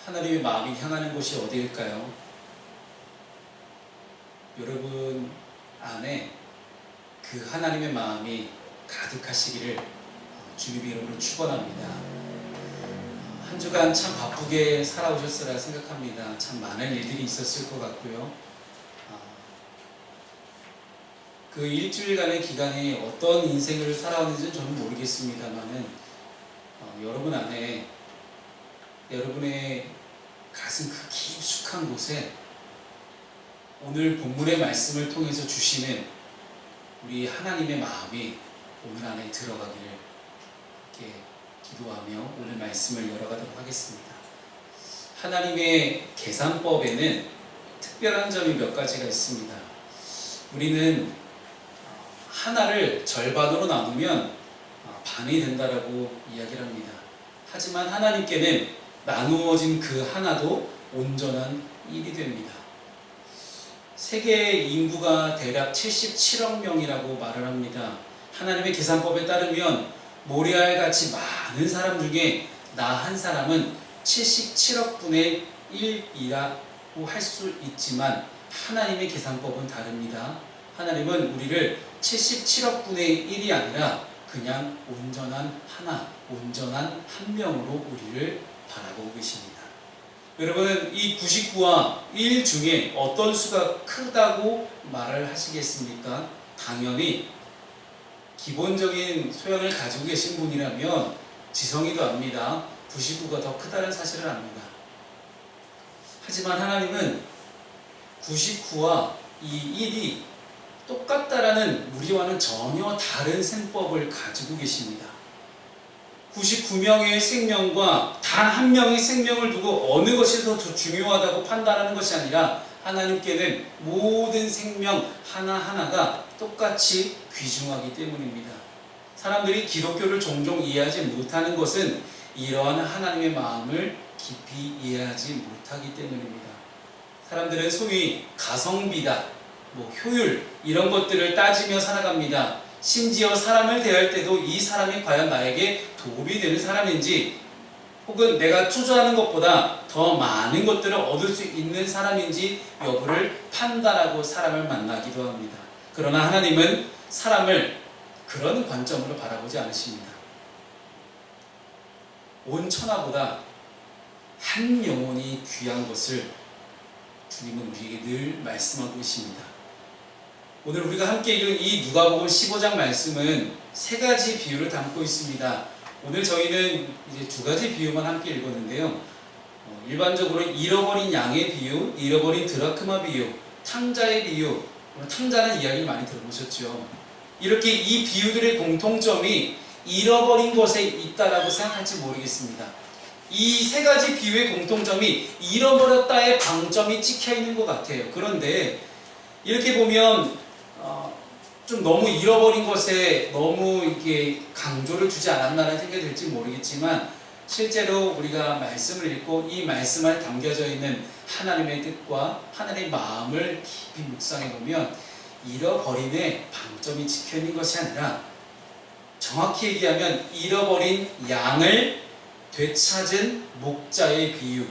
하나님의 마음이 향하는 곳이 어디일까요? 여러분 안에 그 하나님의 마음이 가득하시기를 주님이 여러분을 축원합니다. 한 주간 참 바쁘게 살아오셨으라 생각합니다. 참 많은 일들이 있었을 것 같고요. 그 일주일간의 기간이 어떤 인생을 살아왔는지는 저는 모르겠습니다만은 여러분 안에 여러분의 가슴 그 깊숙한 곳에 오늘 본문의 말씀을 통해서 주시는 우리 하나님의 마음이 오늘 안에 들어가기를 이렇게 기도하며 오늘 말씀을 열어가도록 하겠습니다. 하나님의 계산법에는 특별한 점이 몇 가지가 있습니다. 우리는 하나를 절반으로 나누면 반이 된다라고 이야기를 합니다. 하지만 하나님께는 나누어진 그 하나도 온전한 1이 됩니다. 세계 인구가 대략 77억 명이라고 말을 합니다. 하나님의 계산법에 따르면 모리알 같이 많은 사람 중에 나 한 사람은 77억 분의 1이라고 할 수 있지만 하나님의 계산법은 다릅니다. 하나님은 우리를 77억 분의 1이 아니라 그냥 온전한 하나, 온전한 한 명으로 우리를 바라보고 계십니다. 여러분은 이 99와 1 중에 어떤 수가 크다고 말을 하시겠습니까? 당연히 기본적인 소양을 가지고 계신 분이라면 지성이도 압니다. 99가 더 크다는 사실을 압니다. 하지만 하나님은 99와 이 1이 똑같다라는 우리와는 전혀 다른 셈법을 가지고 계십니다. 99명의 생명과 단 한 명의 생명을 두고 어느 것이 더 중요하다고 판단하는 것이 아니라 하나님께는 모든 생명 하나하나가 똑같이 귀중하기 때문입니다. 사람들이 기독교를 종종 이해하지 못하는 것은 이러한 하나님의 마음을 깊이 이해하지 못하기 때문입니다. 사람들은 소위 가성비다, 효율 이런 것들을 따지며 살아갑니다. 심지어 사람을 대할 때도 이 사람이 과연 나에게 도움이 되는 사람인지 혹은 내가 투자하는 것보다 더 많은 것들을 얻을 수 있는 사람인지 여부를 판단하고 사람을 만나기도 합니다. 그러나 하나님은 사람을 그런 관점으로 바라보지 않으십니다. 온 천하보다 한 영혼이 귀한 것을 주님은 우리에게 늘 말씀하고 계십니다. 오늘 우리가 함께 읽은 이 누가복음 15장 말씀은 세 가지 비유를 담고 있습니다. 오늘 저희는 이제 두 가지 비유만 함께 읽었는데요. 일반적으로 잃어버린 양의 비유, 잃어버린 드라크마 비유, 탕자의 비유, 탕자는 이야기를 많이 들어보셨죠. 이렇게 이 비유들의 공통점이 잃어버린 것에 있다라고 생각할지 모르겠습니다. 이 세 가지 비유의 공통점이 잃어버렸다의 방점이 찍혀 있는 것 같아요. 그런데 이렇게 보면 좀 너무 잃어버린 것에 너무 이렇게 강조를 두지 않았나라는 생각이 들지 모르겠지만 실제로 우리가 말씀을 읽고 이 말씀 안에 담겨져 있는 하나님의 뜻과 하나님의 마음을 깊이 묵상해 보면 잃어버림의 방점이 찍혀 있는 것이 아니라 정확히 얘기하면 잃어버린 양을 되찾은 목자의 비유,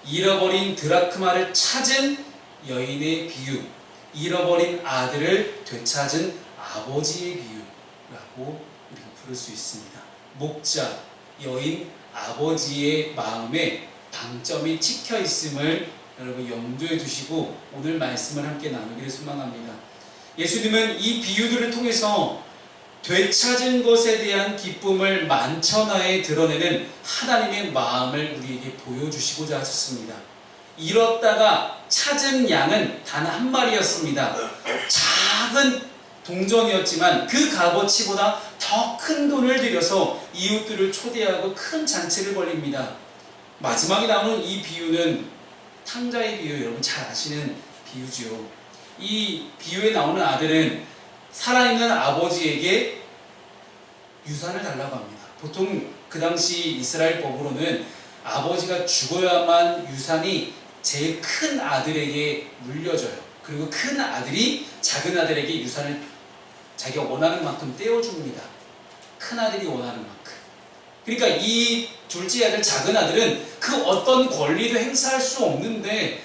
잃어버린 드라크마를 찾은 여인의 비유, 잃어버린 아들을 되찾은 아버지의 비유라고 우리가 부를 수 있습니다. 목자, 여인, 아버지의 마음에 방점이 찍혀 있음을 여러분 염두에 두시고 오늘 말씀을 함께 나누기를 소망합니다. 예수님은 이 비유들을 통해서 되찾은 것에 대한 기쁨을 만천하에 드러내는 하나님의 마음을 우리에게 보여주시고자 하셨습니다. 잃었다가 찾은 양은 단 한 마리였습니다. 작은 동전이었지만 그 값어치보다 더 큰 돈을 들여서 이웃들을 초대하고 큰 잔치를 벌립니다. 마지막에 나오는 이 비유는 탕자의 비유, 여러분 잘 아시는 비유죠. 이 비유에 나오는 아들은 살아있는 아버지에게 유산을 달라고 합니다. 보통 그 당시 이스라엘 법으로는 아버지가 죽어야만 유산이 제일 큰 아들에게 물려져요. 그리고 큰 아들이 작은 아들에게 유산을 자기가 원하는 만큼 떼어줍니다. 큰 아들이 원하는 만큼. 그러니까 이 둘째 아들, 작은 아들은 그 어떤 권리도 행사할 수 없는데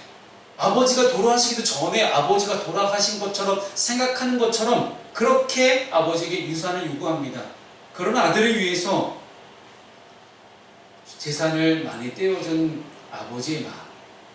아버지가 돌아가시기도 전에 아버지가 돌아가신 것처럼 생각하는 것처럼 그렇게 아버지에게 유산을 요구합니다. 그런 아들을 위해서 재산을 많이 떼어준 아버지의 마음.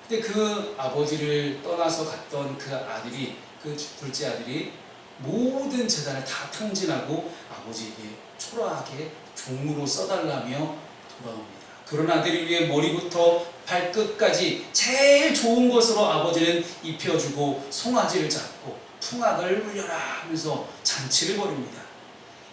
근데 그 아버지를 떠나서 갔던 그 아들이, 그 둘째 아들이 모든 재산을 다 탕진하고 아버지에게 초라하게 종으로 써달라며 돌아옵니다. 그런 아들을 위해 머리부터 발끝까지 제일 좋은 것으로 아버지는 입혀주고 송아지를 잡고 풍악을 울려라 하면서 잔치를 벌입니다.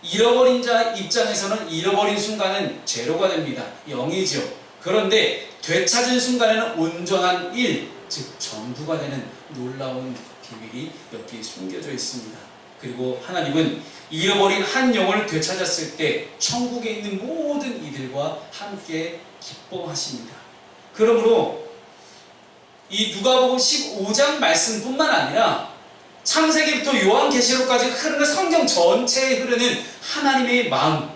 잃어버린 자 입장에서는 잃어버린 순간은 제로가 됩니다. 0이죠. 그런데 되찾은 순간에는 온전한 1, 즉 전부가 되는 놀라운 비밀이 여기에 숨겨져 있습니다. 그리고 하나님은 잃어버린 한 영혼을 되찾았을 때 천국에 있는 모든 이들과 함께 기뻐하십니다. 그러므로 이 누가복음 15장 말씀뿐만 아니라 창세기부터 요한계시록까지 흐르는 성경 전체에 흐르는 하나님의 마음,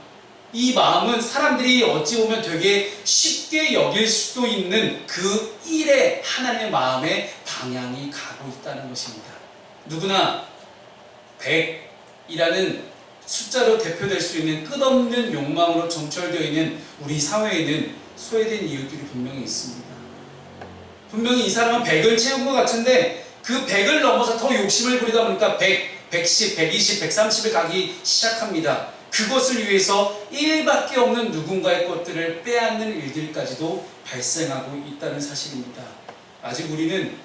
이 마음은 사람들이 어찌 보면 되게 쉽게 여길 수도 있는 그 일에 하나님의 마음의 방향이 가고 있다는 것입니다. 누구나 100이라는 숫자로 대표될 수 있는 끝없는 욕망으로 점철되어 있는 우리 사회에는 소외된 이웃들이 분명히 있습니다. 분명히 이 사람은 100을 채운 것 같은데 그 100을 넘어서 더 욕심을 부리다 보니까 100, 110, 120, 130을 가기 시작합니다. 그것을 위해서 1밖에 없는 누군가의 것들을 빼앗는 일들까지도 발생하고 있다는 사실입니다. 아직 우리는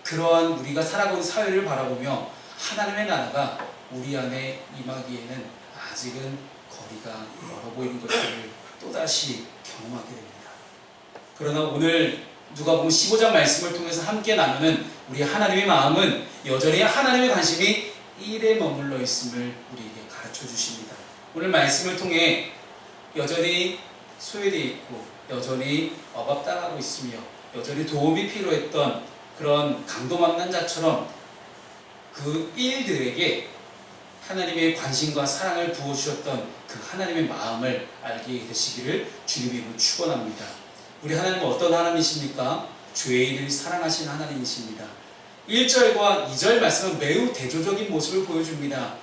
그러한 우리가 살아가는 사회를 바라보며 하나님의 나라가 우리 안에 임하기에는 아직은 거리가 멀어 보이는 것들을 또다시 경험하게 됩니다. 그러나 오늘 누가복음 15장 말씀을 통해서 함께 나누는 우리 하나님의 마음은 여전히 하나님의 관심이 1에 머물러 있음을 우리에게 가르쳐 주십니다. 오늘 말씀을 통해 여전히 소외되어 있고 여전히 억압당하고 있으며 여전히 도움이 필요했던 그런 강도망난 자처럼 그 일들에게 하나님의 관심과 사랑을 부어주셨던 그 하나님의 마음을 알게 되시기를 주님의 이름으로 축원합니다. 우리 하나님은 어떤 하나님이십니까? 죄인을 사랑하시는 하나님이십니다. 1절과 2절 말씀은 매우 대조적인 모습을 보여줍니다.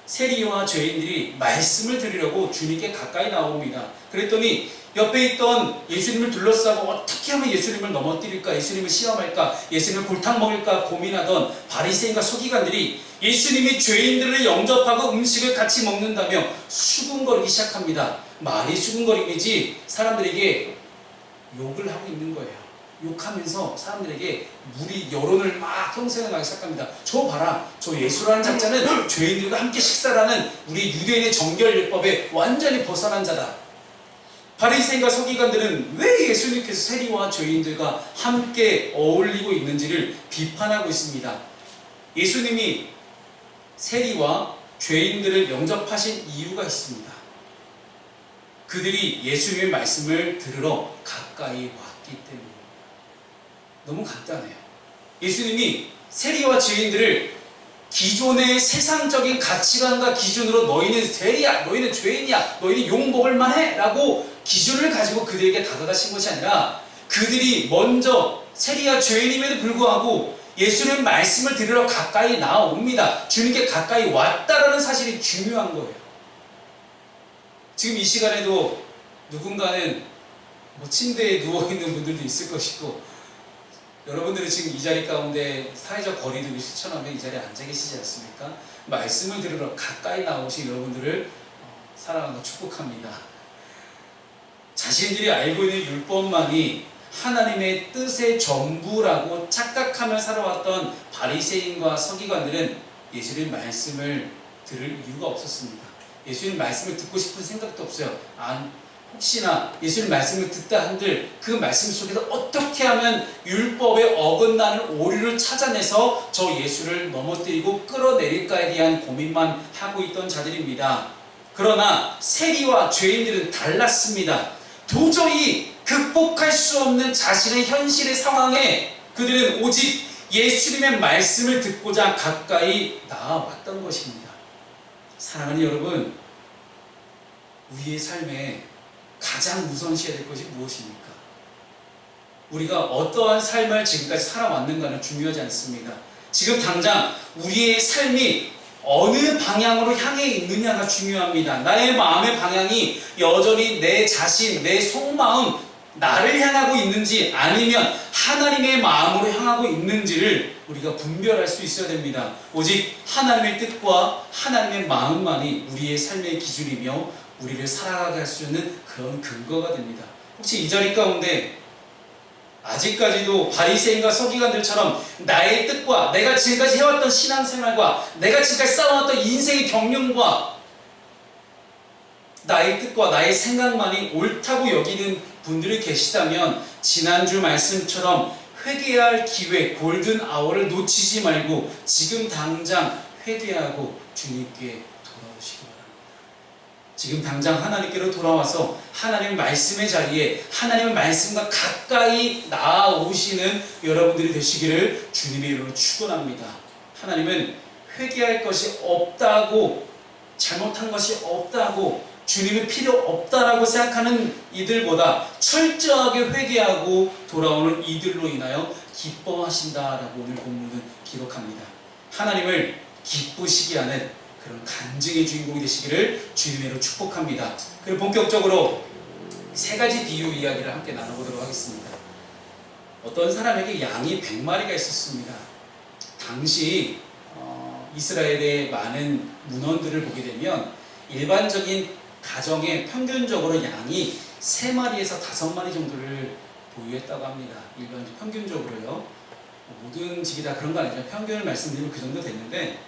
세리와 죄인들이 말씀을 드리려고 주님께 가까이 나옵니다. 그랬더니 옆에 있던 예수님을 둘러싸고 어떻게 하면 예수님을 넘어뜨릴까, 예수님을 시험할까, 예수님을 골탕 먹일까 고민하던 바리새인과 서기관들이 예수님이 죄인들을 영접하고 음식을 같이 먹는다며 수군거리기 시작합니다. 말이 수군거림이지 사람들에게 욕을 하고 있는 거예요. 욕하면서 사람들에게 무리 여론을 막 형성해 나가기 시작합니다. 저 봐라, 저 예수라는 자자는 죄인들과 함께 식사를 하는 우리 유대인의 정결예법에 완전히 벗어난 자다. 바리새인과 서기관들은 왜 예수님께서 세리와 죄인들과 함께 어울리고 있는지를 비판하고 있습니다. 예수님이 세리와 죄인들을 영접하신 이유가 있습니다. 그들이 예수님의 말씀을 들으러 가까이 왔기 때문입니다. 너무 간단해요. 예수님이 세리와 죄인들을 기존의 세상적인 가치관과 기준으로 너희는 세리야, 너희는 죄인이야, 너희는 욕먹을 만해 라고 기준을 가지고 그들에게 다가가신 것이 아니라 그들이 먼저 세리와 죄인임에도 불구하고 예수님의 말씀을 들으러 가까이 나옵니다. 주님께 가까이 왔다라는 사실이 중요한 거예요. 지금 이 시간에도 누군가는 침대에 누워있는 분들도 있을 것이고 여러분들은 지금 이 자리 가운데 사회적 거리두기 실천하며 이 자리에 앉아 계시지 않습니까? 말씀을 들으러 가까이 나오신 여러분들을 사랑하고 축복합니다. 자신들이 알고 있는 율법만이 하나님의 뜻의 전부라고 착각하며 살아왔던 바리새인과 서기관들은 예수님 말씀을 들을 이유가 없었습니다. 예수님 말씀을 듣고 싶은 생각도 없어요. 혹시나 예수님 말씀을 듣다 한들 그 말씀 속에서 어떻게 하면 율법에 어긋나는 오류를 찾아내서 저 예수를 넘어뜨리고 끌어내릴까에 대한 고민만 하고 있던 자들입니다. 그러나 세리와 죄인들은 달랐습니다. 도저히 극복할 수 없는 자신의 현실의 상황에 그들은 오직 예수님의 말씀을 듣고자 가까이 나아왔던 것입니다. 사랑하는 여러분, 우리의 삶에 가장 우선시해야 될 것이 무엇입니까? 우리가 어떠한 삶을 지금까지 살아왔는가는 중요하지 않습니다. 지금 당장 우리의 삶이 어느 방향으로 향해 있느냐가 중요합니다. 나의 마음의 방향이 여전히 내 자신, 내 속마음, 나를 향하고 있는지 아니면 하나님의 마음으로 향하고 있는지를 우리가 분별할 수 있어야 됩니다. 오직 하나님의 뜻과 하나님의 마음만이 우리의 삶의 기준이며 우리를 살아가게 할 수 있는 그런 근거가 됩니다. 혹시 이 자리 가운데 아직까지도 바리새인과 서기관들처럼 나의 뜻과 내가 지금까지 해왔던 신앙생활과 내가 지금까지 쌓아왔던 인생의 경륜과 나의 뜻과 나의 생각만이 옳다고 여기는 분들이 계시다면 지난주 말씀처럼 회개할 기회, 골든 아워를 놓치지 말고 지금 당장 회개하고 주님께 돌아오시기 바랍니다. 지금 당장 하나님께로 돌아와서 하나님의 말씀의 자리에 하나님의 말씀과 가까이 나아오시는 여러분들이 되시기를 주님의 이름으로 축원합니다. 하나님은 회개할 것이 없다고, 잘못한 것이 없다고, 주님이 필요 없다라고 생각하는 이들보다 철저하게 회개하고 돌아오는 이들로 인하여 기뻐하신다라고 오늘 본문은 기록합니다. 하나님을 기쁘시게 하는 그런 간증의 주인공이 되시기를 주님으로 축복합니다. 그리고 본격적으로 세 가지 비유 이야기를 함께 나눠보도록 하겠습니다. 어떤 사람에게 양이 100마리가 있었습니다. 당시 이스라엘의 많은 문헌들을 보게 되면 일반적인 가정에 평균적으로 양이 3마리에서 5마리 정도를 보유했다고 합니다. 일반적으로 평균적으로요. 모든 집이 다 그런 거 아니죠. 평균을 말씀드리면 그 정도 됐는데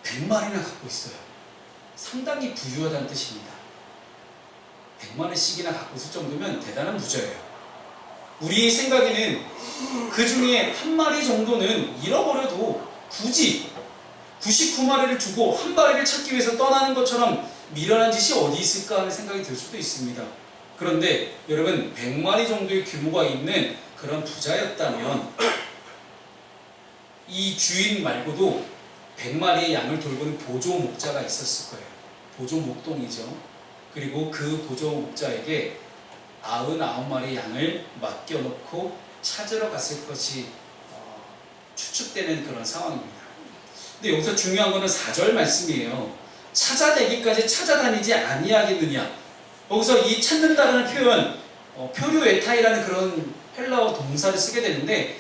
100마리나 갖고 있어요. 상당히 부유하다는 뜻입니다. 100마리씩이나 갖고 있을 정도면 대단한 부자예요. 우리 생각에는 그 중에 한 마리 정도는 잃어버려도 굳이 99마리를 두고 한 마리를 찾기 위해서 떠나는 것처럼 미련한 짓이 어디 있을까 하는 생각이 들 수도 있습니다. 그런데 여러분 100마리 정도의 규모가 있는 그런 부자였다면 이 주인 말고도 100마리의 양을 돌보는 보조 목자가 있었을 거예요. 보조 목동이죠. 그리고 그 보조 목자에게 99마리의 양을 맡겨놓고 찾으러 갔을 것이 추측되는 그런 상황입니다. 근데 여기서 중요한 거는 4절 말씀이에요. 찾아내기까지 찾아다니지 아니하겠느냐. 여기서 이 찾는다는 표현, 표류에타이라는 그런 헬라어 동사를 쓰게 되는데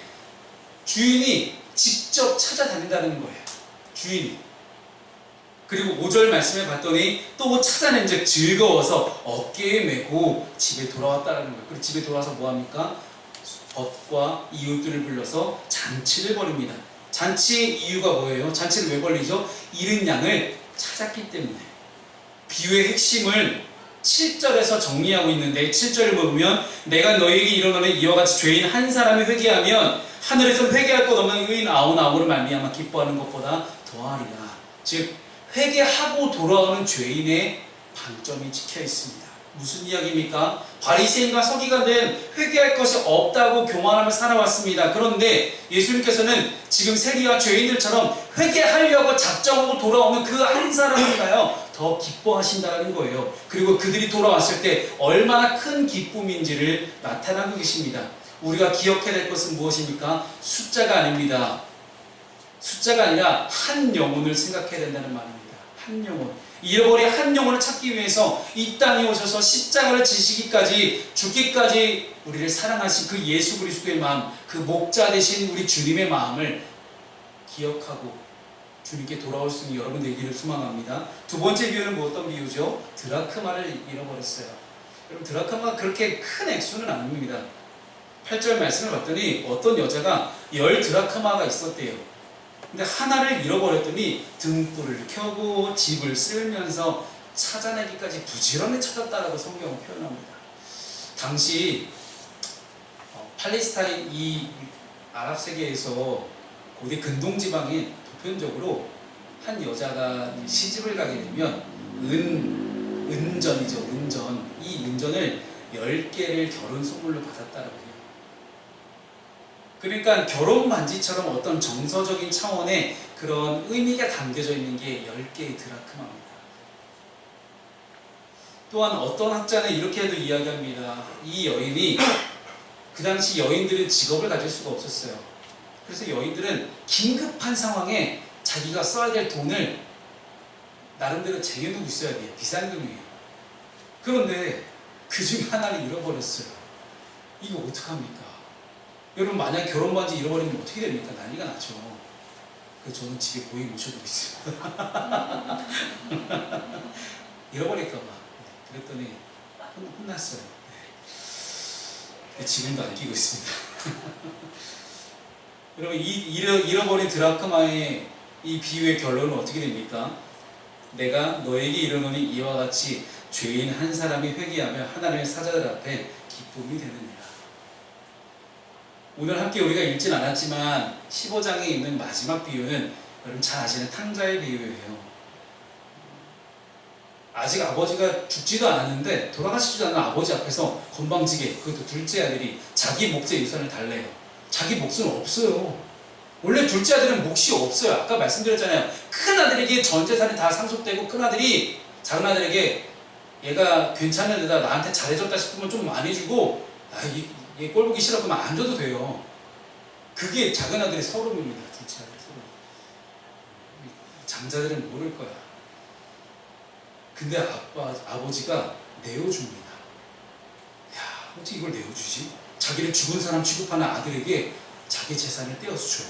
주인이 직접 찾아다닌다는 거예요. 주인이. 그리고 5절 말씀에 봤더니 또 찾아낸 즉 즐거워서 어깨에 메고 집에 돌아왔다는 거예요. 그리고 집에 돌아와서 뭐합니까? 벗과 이웃들을 불러서 잔치를 벌입니다. 잔치의 이유가 뭐예요? 잔치를 왜 벌리죠? 잃은 양을 찾았기 때문에. 비유의 핵심을 7절에서 정리하고 있는데 7절을 보면 내가 너희에게 이르노니 이와 같이 죄인 한 사람이 회개하면 하늘에서 회개할 것 없는 의인 99로 말미암아 기뻐하는 것보다 더하리라. 즉 회개하고 돌아오는 죄인의 방점이 찍혀 있습니다. 무슨 이야기입니까? 바리새인과 서기관들은 회개할 것이 없다고 교만하며 살아왔습니다. 그런데 예수님께서는 지금 세리와 죄인들처럼 회개하려고 작정하고 돌아오는 그 한 사람인가요? 더 기뻐하신다는 거예요. 그리고 그들이 돌아왔을 때 얼마나 큰 기쁨인지를 나타나고 계십니다. 우리가 기억해야 될 것은 무엇입니까? 숫자가 아닙니다. 숫자가 아니라 한 영혼을 생각해야 된다는 말입니다. 한 영혼. 잃어버린 한 영혼을 찾기 위해서 이 땅에 오셔서 십자가를 지시기까지 죽기까지 우리를 사랑하신 그 예수 그리스도의 마음, 그 목자 되신 우리 주님의 마음을 기억하고 주님께 돌아올 수 있는 여러분 되기를 소망합니다. 두 번째 비유는 어떤 비유죠? 드라크마를 잃어버렸어요. 여러분 드라크마가 그렇게 큰 액수는 아닙니다. 8절 말씀을 봤더니 어떤 여자가 10드라크마가 있었대요. 근데 하나를 잃어버렸더니 등불을 켜고 집을 쓸면서 찾아내기까지 부지런히 찾았다라고 성경은 표현합니다. 당시 팔레스타인 이 아랍 세계에서 고대 근동 지방에 보편적으로 한 여자가 시집을 가게 되면 은전이죠. 은전. 이 은전을 10개를 결혼 선물로 받았다라고 해요. 그러니까 결혼 반지처럼 어떤 정서적인 차원의 그런 의미가 담겨져 있는 게 10개의 드라크마입니다. 또한 어떤 학자는 이렇게도 이야기합니다. 이 여인이 그 당시 여인들은 직업을 가질 수가 없었어요. 그래서 여인들은 긴급한 상황에 자기가 써야 될 돈을 나름대로 쟁여두고 있어야 돼요. 비싼 금이에요. 그런데 그 중에 하나를 잃어버렸어요. 이거 어떡합니까? 여러분 만약 결혼 반지 잃어버리면 어떻게 됩니까? 난리가 나죠. 그래서 저는 집에 고이 모셔두고 있어요. 잃어버릴까봐. 그랬더니 혼났어요. 지금도 안 끼고 있습니다. 여러분 이 잃어버린 드라크마의 이 비유의 결론은 어떻게 됩니까? 내가 너에게 이르노니 이와 같이 죄인 한 사람이 회개하며 하나님의 사자들 앞에 기쁨이 되느니라. 오늘 함께 우리가 읽진 않았지만 15장에 있는 마지막 비유는 여러분 잘 아시는 탕자의 비유예요. 아직 아버지가 죽지도 않았는데 돌아가시지도 않은 아버지 앞에서 건방지게, 그것도 둘째 아들이 자기 몫의 유산을 달래요. 자기 몫은 없어요. 원래 둘째 아들은 몫이 없어요. 아까 말씀드렸잖아요. 큰 아들에게 전 재산이 다 상속되고, 큰 아들이 작은 아들에게 얘가 괜찮은 데다 나한테 잘해줬다 싶으면 좀 많이 주고, 얘 꼴 보기 싫어 그러면 안 줘도 돼요. 그게 작은 아들의 서름입니다. 둘째 아들의 서름. 장자들은 모를 거야. 근데 아버지가 내어줍니다. 야, 어떻게 이걸 내어주지? 자기를 죽은 사람 취급하는 아들에게 자기 재산을 떼어서 줘요.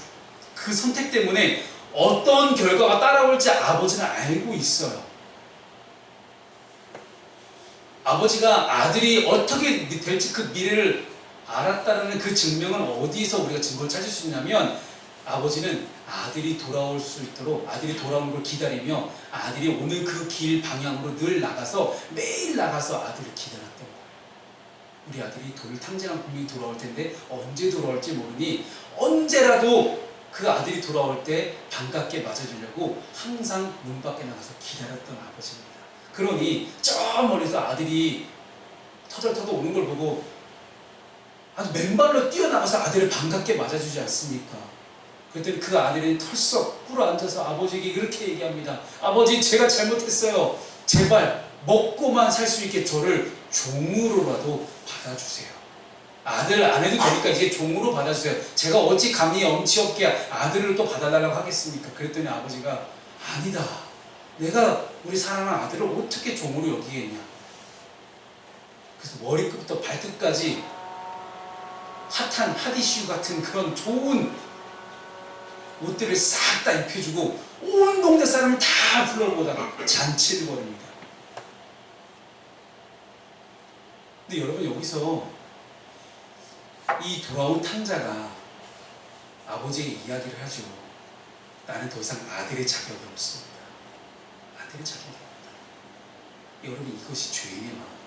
그 선택 때문에 어떤 결과가 따라올지 아버지는 알고 있어요. 아버지가 아들이 어떻게 될지 그 미래를 알았다는 그 증명은 어디서 우리가 증거를 찾을 수 있냐면, 아버지는 아들이 돌아올 수 있도록 아들이 돌아오는 걸 기다리며 아들이 오는 그 길 방향으로 늘 나가서 매일 나가서 아들을 기다렸던 거예요. 우리 아들이 돌을 탕진한 분명히 돌아올 텐데 언제 돌아올지 모르니 언제라도 그 아들이 돌아올 때 반갑게 맞아주려고 항상 문 밖에 나가서 기다렸던 아버지입니다. 그러니 저 멀리서 아들이 터덜터덜 오는 걸 보고 아주 맨발로 뛰어나가서 아들을 반갑게 맞아주지 않습니까? 그랬더니 그 아들이 털썩 꿇어앉아서 아버지에게 이렇게 얘기합니다. 아버지, 제가 잘못했어요. 제발 먹고만 살 수 있게 저를 종으로라도 받아주세요. 아들 안 해도 되니까 이제 종으로 받아주세요. 제가 어찌 감히 엄치 없게 아들을 또 받아달라고 하겠습니까? 그랬더니 아버지가 아니다. 내가 우리 사랑하는 아들을 어떻게 종으로 여기겠냐. 그래서 머리끝부터 발끝까지 핫한 핫이슈 같은 그런 좋은 옷들을 싹 다 입혀주고 온 동네 사람을 다 불러보다가 잔치를 벌입니다. 근데 여러분, 여기서 이 돌아온 탕자가 아버지에게 이야기를 하죠. 나는 더 이상 아들의 자격이 없습니다. 아들의 자격이 없다. 여러분, 이것이 죄인의 마음입니다.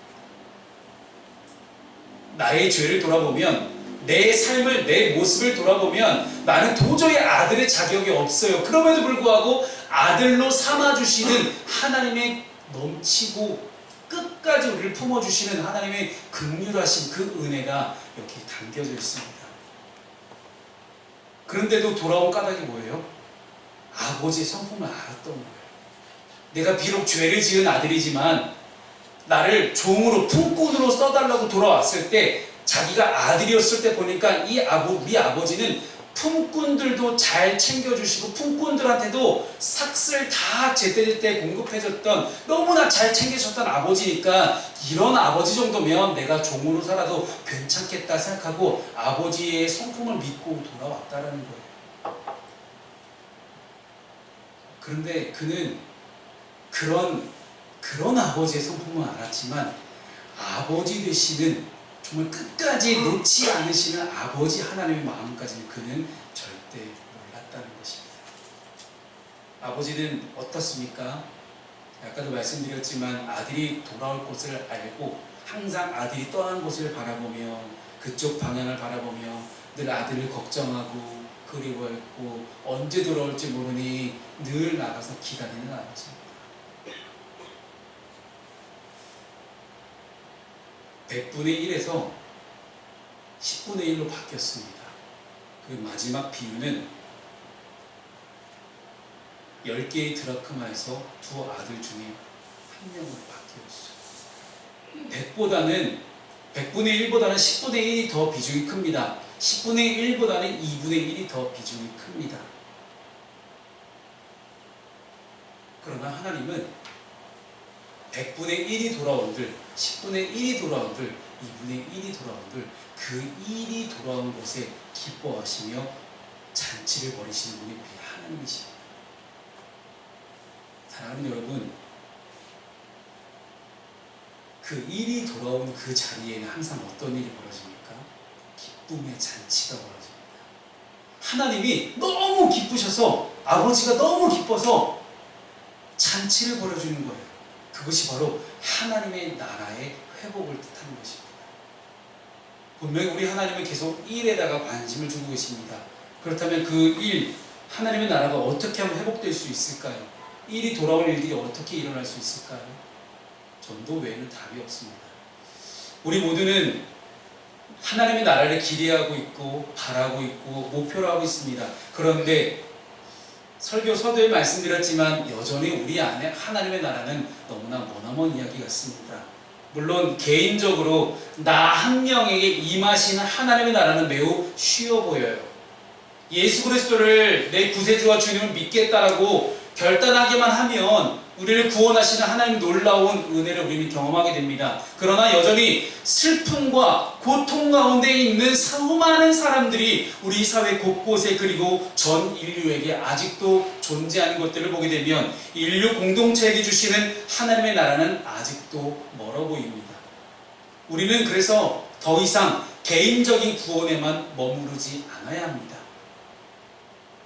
나의 죄를 돌아보면, 내 삶을, 내 모습을 돌아보면 나는 도저히 아들의 자격이 없어요. 그럼에도 불구하고 아들로 삼아주시는 하나님의 넘치고 끝까지 우리를 품어주시는 하나님의 긍휼하신 그 은혜가 여기 담겨져 있습니다. 그런데도 돌아온 까닭이 뭐예요? 아버지의 성품을 알았던 거예요. 내가 비록 죄를 지은 아들이지만 나를 종으로, 품꾼으로 써달라고 돌아왔을 때, 자기가 아들이었을 때 보니까 우리 아버지는 품꾼들도 잘 챙겨주시고 품꾼들한테도 삭슬 다 제때제때 공급해줬던, 너무나 잘 챙겨줬던 아버지니까 이런 아버지 정도면 내가 종으로 살아도 괜찮겠다 생각하고 아버지의 성품을 믿고 돌아왔다라는 거예요. 그런데 그는 그런 아버지의 성품은 알았지만 아버지 되시는, 정말 끝까지 놓지 않으시는 아버지 하나님의 마음까지는 그는 절대 몰랐다는 것입니다. 아버지는 어떻습니까? 아까도 말씀드렸지만 아들이 돌아올 곳을 알고 항상 아들이 떠난 곳을 바라보며 그쪽 방향을 바라보며 늘 아들을 걱정하고 그리워했고 언제 돌아올지 모르니 늘 나가서 기다리는 아버지입니다. 100분의 1에서 10분의 1로 바뀌었습니다. 그 마지막 비유는 10개의 드라크마에서 두 아들 중에 한 명으로 바뀌었어요. 100보다는 100분의 1보다는 10분의 1이 더 비중이 큽니다. 10분의 1보다는 2분의 1이 더 비중이 큽니다. 그러나 하나님은 100분의 1이 돌아온들, 10분의 1이 돌아온들, 2분의 1이 돌아온들, 그 1이 돌아온 것에 기뻐하시며 잔치를 벌이시는 분이 하나님이십니다. 사랑하는 여러분, 그 일이 돌아온 그 자리에는 항상 어떤 일이 벌어집니까? 기쁨의 잔치가 벌어집니다. 하나님이 너무 기쁘셔서, 아버지가 너무 기뻐서 잔치를 벌여주는 거예요. 그것이 바로 하나님의 나라의 회복을 뜻하는 것입니다. 분명히 우리 하나님은 계속 일에다가 관심을 주고 계십니다. 그렇다면 그 일, 하나님의 나라가 어떻게 하면 회복될 수 있을까요? 일이 돌아올 일들이 어떻게 일어날 수 있을까요? 전도 외에는 답이 없습니다. 우리 모두는 하나님의 나라를 기대하고 있고 바라고 있고 목표로 하고 있습니다. 그런데 설교 서두에 말씀드렸지만 여전히 우리 안에 하나님의 나라는 너무나 머나먼 이야기 같습니다. 물론 개인적으로 나 한 명에게 임하시는 하나님의 나라는 매우 쉬워 보여요. 예수 그리스도를 내 구세주와 주님을 믿겠다라고 결단하기만 하면 우리를 구원하시는 하나님 놀라운 은혜를 우리는 경험하게 됩니다. 그러나 여전히 슬픔과 고통 가운데 있는 수많은 사람들이 우리 사회 곳곳에 그리고 전 인류에게 아직도 존재하는 것들을 보게 되면 인류 공동체에게 주시는 하나님의 나라는 아직도 멀어 보입니다. 우리는 그래서 더 이상 개인적인 구원에만 머무르지 않아야 합니다.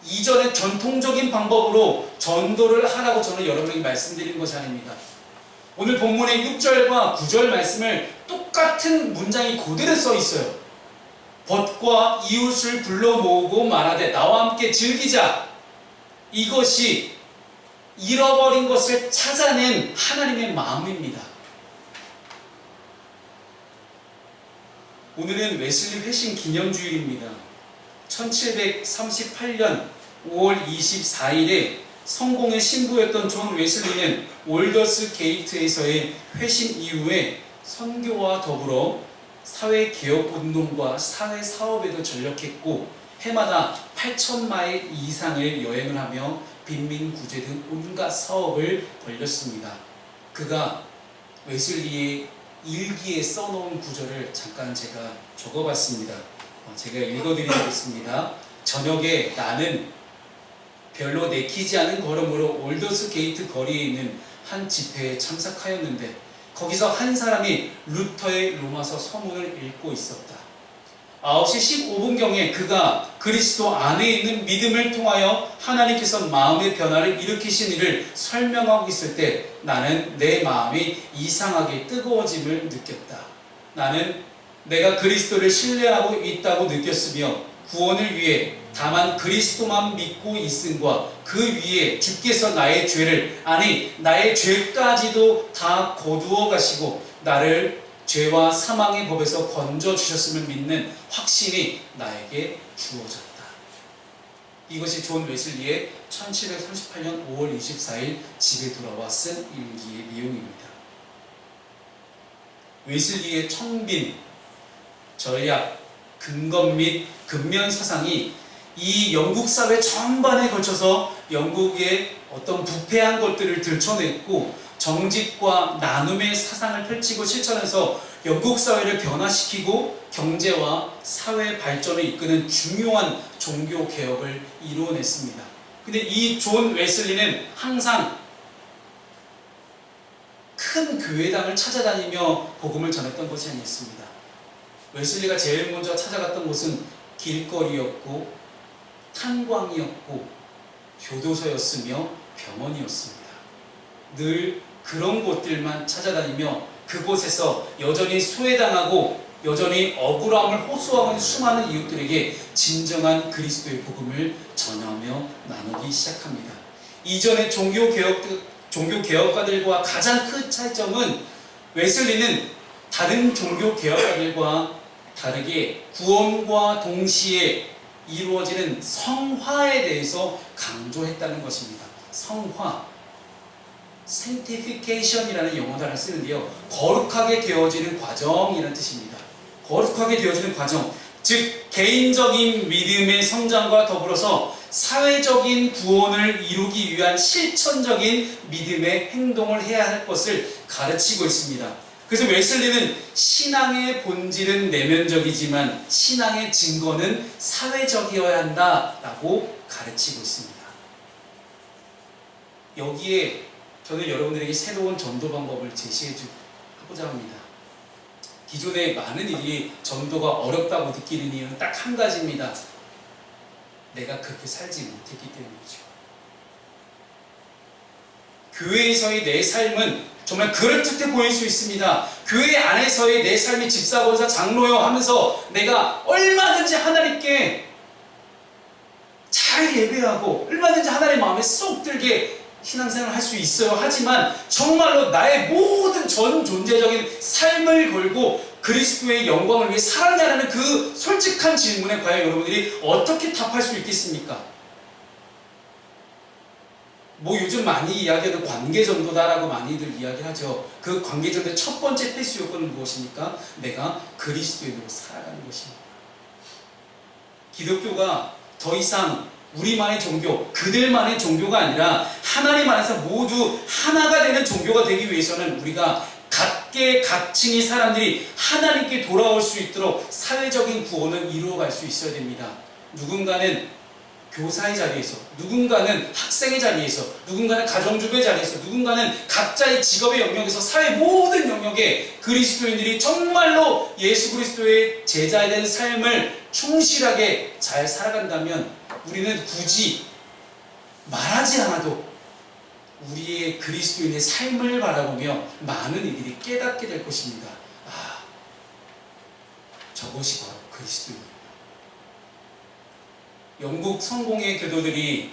이전의 전통적인 방법으로 전도를 하라고 저는 여러분에게 말씀드리는 것이 아닙니다. 오늘 본문의 6절과 9절 말씀을 똑같은 문장이 그대로 써 있어요. 벗과 이웃을 불러 모으고 말하되 나와 함께 즐기자. 이것이 잃어버린 것을 찾아낸 하나님의 마음입니다. 오늘은 웨슬리 회심 기념주일입니다. 1738년 5월 24일에 성공의 신부였던 존 웨슬리는 올더스 게이트에서의 회심 이후에 선교와 더불어 사회개혁운동과 사회사업에도 전력했고 해마다 8,000마일 이상의 여행을 하며 빈민구제 등 온갖 사업을 벌였습니다. 그가 웨슬리의 일기에 써놓은 구절을 잠깐 제가 적어봤습니다. 제가 읽어드리겠습니다. 저녁에 나는 별로 내키지 않은 걸음으로 올더스 게이트 거리에 있는 한 집회에 참석하였는데 거기서 한 사람이 루터의 로마서 서문을 읽고 있었다. 9시 15분경에 그가 그리스도 안에 있는 믿음을 통하여 하나님께서 마음의 변화를 일으키신 일을 설명하고 있을 때 나는 내 마음이 이상하게 뜨거워짐을 느꼈다. 나는 내가 그리스도를 신뢰하고 있다고 느꼈으며 구원을 위해 다만 그리스도만 믿고 있음과 그 위에 주께서 나의 죄를 나의 죄까지도 다 거두어 가시고 나를 죄와 사망의 법에서 건져 주셨음을 믿는 확신이 나에게 주어졌다. 이것이 존 웨슬리의 1738년 5월 24일 집에 돌아와 쓴 일기의 내용입니다. 웨슬리의 청빈, 전략, 근검 및 근면 사상이 이 영국 사회 전반에 걸쳐서 영국의 어떤 부패한 것들을 들춰냈고 정직과 나눔의 사상을 펼치고 실천해서 영국 사회를 변화시키고 경제와 사회 발전을 이끄는 중요한 종교 개혁을 이루어냈습니다. 근데 이 존 웨슬리는 항상 큰 교회당을 찾아다니며 복음을 전했던 것이 아니었습니다. 웨슬리가 제일 먼저 찾아갔던 곳은 길거리였고 탄광이었고 교도소였으며 병원이었습니다. 늘 그런 곳들만 찾아다니며 그곳에서 여전히 소외당하고 여전히 억울함을 호소하는 수많은 이웃들에게 진정한 그리스도의 복음을 전하며 나누기 시작합니다. 이전의 종교개혁가들과 가장 큰 차이점은 웨슬리는 다른 종교개혁가들과 다르게 구원과 동시에 이루어지는 성화에 대해서 강조했다는 것입니다. 성화, sanctification이라는 영어 단어를 쓰는데요. 거룩하게 되어지는 과정이라는 뜻입니다. 거룩하게 되어지는 과정, 즉 개인적인 믿음의 성장과 더불어서 사회적인 구원을 이루기 위한 실천적인 믿음의 행동을 해야 할 것을 가르치고 있습니다. 그래서 웨슬리는 신앙의 본질은 내면적이지만 신앙의 증거는 사회적이어야 한다라고 가르치고 있습니다. 여기에 저는 여러분들에게 새로운 전도 방법을 제시하고자 합니다. 기존에 많은 이들이 전도가 어렵다고 느끼는 이유는 딱 한 가지입니다. 내가 그렇게 살지 못했기 때문이죠. 교회에서의 내 삶은 정말 그럴듯해 보일 수 있습니다. 교회 안에서의 내 삶이 집사, 권사, 장로요 하면서 내가 얼마든지 하나님께 잘 예배하고 얼마든지 하나님 마음에 쏙 들게 신앙생활을 할 수 있어요. 하지만 정말로 나의 모든 전 존재적인 삶을 걸고 그리스도의 영광을 위해 살았냐는 그 솔직한 질문에 과연 여러분들이 어떻게 답할 수 있겠습니까? 뭐 요즘 많이 이야기하는 관계전도다라고 많이들 이야기하죠. 그 관계전도의 첫 번째 필수 요건은 무엇입니까? 내가 그리스도인으로 살아가는 것입니다. 기독교가 더 이상 우리만의 종교, 그들만의 종교가 아니라 하나님 안에서 모두 하나가 되는 종교가 되기 위해서는 우리가 각계 각층의 사람들이 하나님께 돌아올 수 있도록 사회적인 구원을 이루어갈 수 있어야 됩니다. 누군가는 교사의 자리에서, 누군가는 학생의 자리에서, 누군가는 가정주부의 자리에서, 누군가는 각자의 직업의 영역에서 사회 모든 영역에 그리스도인들이 정말로 예수 그리스도의 제자에 대한 삶을 충실하게 잘 살아간다면 우리는 굳이 말하지 않아도 우리의 그리스도인의 삶을 바라보며 많은 이들이 깨닫게 될 것입니다. 아, 저것이 바로 그리스도입니다. 영국 성공의 교도들이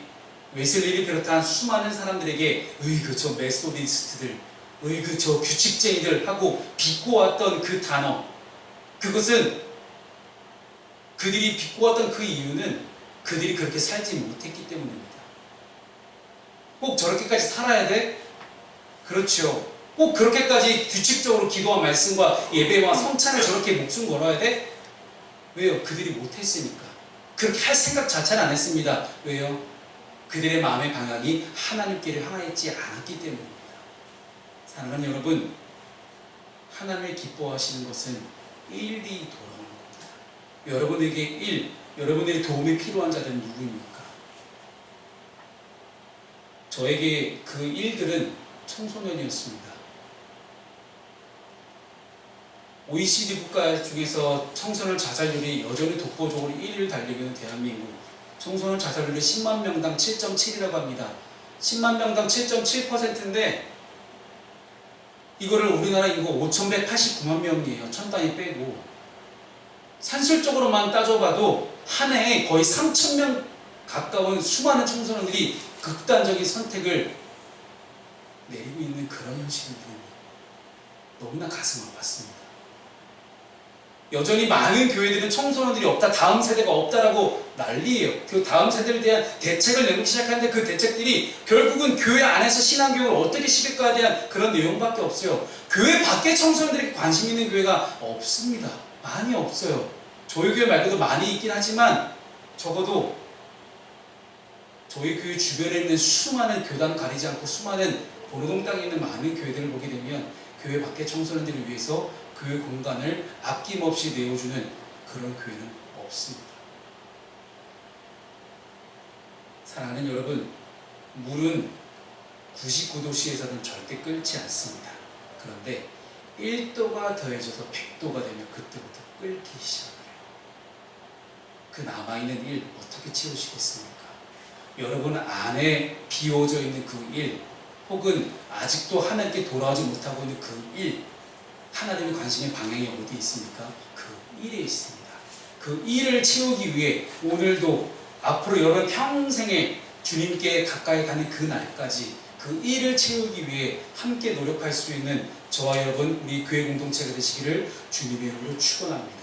웨슬리를 비롯한 수많은 사람들에게 으이그 저 메소디스트들, 으이그 저 규칙쟁이들 하고 비꼬았던 그 단어, 그것은 그들이 비꼬았던 그 이유는 그들이 그렇게 살지 못했기 때문입니다. 꼭 저렇게까지 살아야 돼? 그렇죠. 꼭 그렇게까지 규칙적으로 기도와 말씀과 예배와 성찬에 저렇게 목숨 걸어야 돼? 왜요? 그들이 못했으니까. 그렇게 할 생각 자체는 안 했습니다. 왜요? 그들의 마음의 방향이 하나님께를 향하지 않았기 때문입니다. 사랑하는 여러분, 하나님을 기뻐하시는 것은 일이 돌아오는 겁니다. 여러분에게 여러분들의 도움이 필요한 자들은 누구입니까? 저에게 그 일들은 청소년이었습니다. OECD 국가 중에서 청소년 자살률이 여전히 독보적으로 1위를 달리고 있는 대한민국. 청소년 자살률이 10만 명당 7.7이라고 합니다. 10만 명당 7.7%인데 이거를 우리나라 인구 5,189만 명이에요. 1000단위 빼고. 산술적으로만 따져봐도 한 해에 거의 3,000명 가까운 수많은 청소년들이 극단적인 선택을 내리고 있는 그런 현실을 보니 너무나 가슴 아팠습니다. 여전히 많은 교회들은 청소년들이 없다, 다음 세대가 없다라고 난리예요. 그 다음 세대에 대한 대책을 내놓기 시작하는데 그 대책들이 결국은 교회 안에서 신앙교육을 어떻게 시킬까에 대한 그런 내용밖에 없어요. 교회 밖에 청소년들에게 관심 있는 교회가 없습니다. 많이 없어요. 저희 교회 말고도 많이 있긴 하지만 적어도 저희 교회 주변에 있는 수많은 교단 가리지 않고 수많은 보노동 땅에 있는 많은 교회들을 보게 되면 교회 밖의 청소년들을 위해서 교회 공간을 아낌없이 내어주는 그런 교회는 없습니다. 사랑하는 여러분, 물은 99도씨에서는 절대 끓지 않습니다. 그런데 1도가 더해져서 100도가 되면 그때부터 끓기 시작해요. 그 남아있는 일 어떻게 채우시겠습니까? 여러분 안에 비워져 있는 그 일, 혹은 아직도 하나님께 돌아오지 못하고 있는 그 일, 하나님의 관심의 방향이 어디 있습니까? 그 일에 있습니다. 그 일을 채우기 위해 오늘도 앞으로 여러분 평생에 주님께 가까이 가는 그 날까지 그 일을 채우기 위해 함께 노력할 수 있는 저와 여러분 우리 교회 공동체가 되시기를 주님의 이름으로 축원합니다.